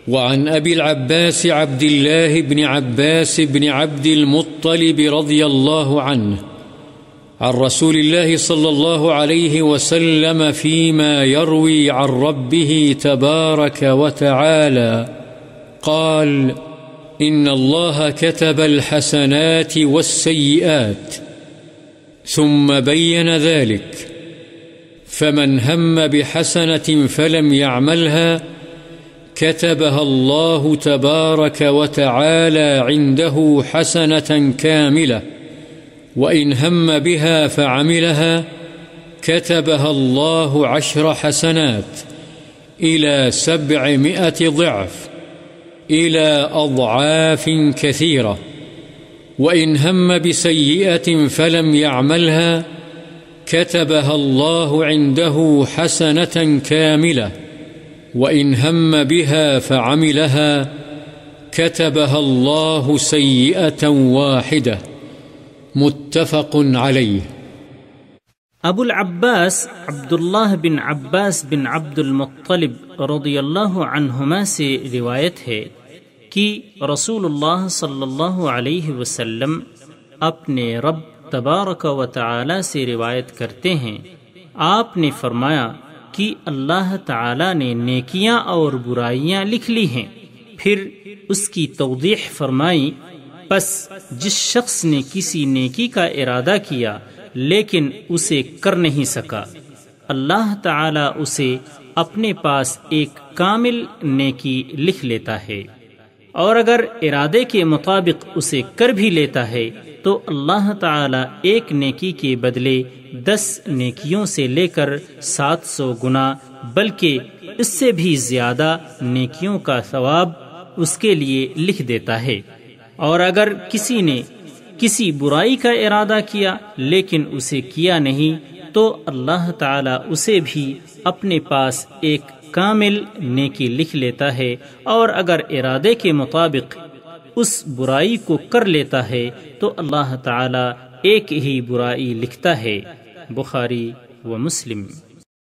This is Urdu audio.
وعن أبي العباس عبد الله بن عباس بن عبد المطلب رضي الله عنه عن رسول الله صلى الله عليه وسلم فيما يروي عن ربه تبارك وتعالى قال: إن الله كتب الحسنات والسيئات ثم بين ذلك، فمن هم بحسنة فلم يعملها كتبها الله تبارك وتعالى عنده حسنة كاملة، وإن هم بها فعملها كتبها الله 10 حسنات إلى 700 ضعف إلى أضعاف كثيرة، وإن هم بسيئة فلم يعملها كتبها الله عنده حسنة كاملة، وإن هم بها فعملها كتبها الله سيئة واحدة. متفق عليه۔ ابو العباس عبداللہ بن عباس بن عبد المطلب رضی اللہ عنہما سے روایت ہے کہ رسول اللہ صلی اللہ علیہ وسلم اپنے رب تبارک و تعالی سے روایت کرتے ہیں، آپ نے فرمایا کہ اللہ تعالی نے نیکیاں اور برائیاں لکھ لی ہیں، پھر اس کی توضیح فرمائی، پس جس شخص نے کسی نیکی کا ارادہ کیا لیکن اسے کر نہیں سکا، اللہ تعالی اسے اپنے پاس ایک کامل نیکی لکھ لیتا ہے، اور اگر ارادے کے مطابق اسے کر بھی لیتا ہے تو اللہ تعالی ایک نیکی کے بدلے 10 نیکیوں سے لے کر 700 گنا بلکہ اس سے بھی زیادہ نیکیوں کا ثواب اس کے لیے لکھ دیتا ہے، اور اگر کسی نے کسی برائی کا ارادہ کیا لیکن اسے کیا نہیں تو اللہ تعالی اسے بھی اپنے پاس ایک کامل نیکی لکھ لیتا ہے، اور اگر ارادے کے مطابق اس برائی کو کر لیتا ہے تو اللہ تعالی ایک ہی برائی لکھتا ہے۔ بخاری و مسلم۔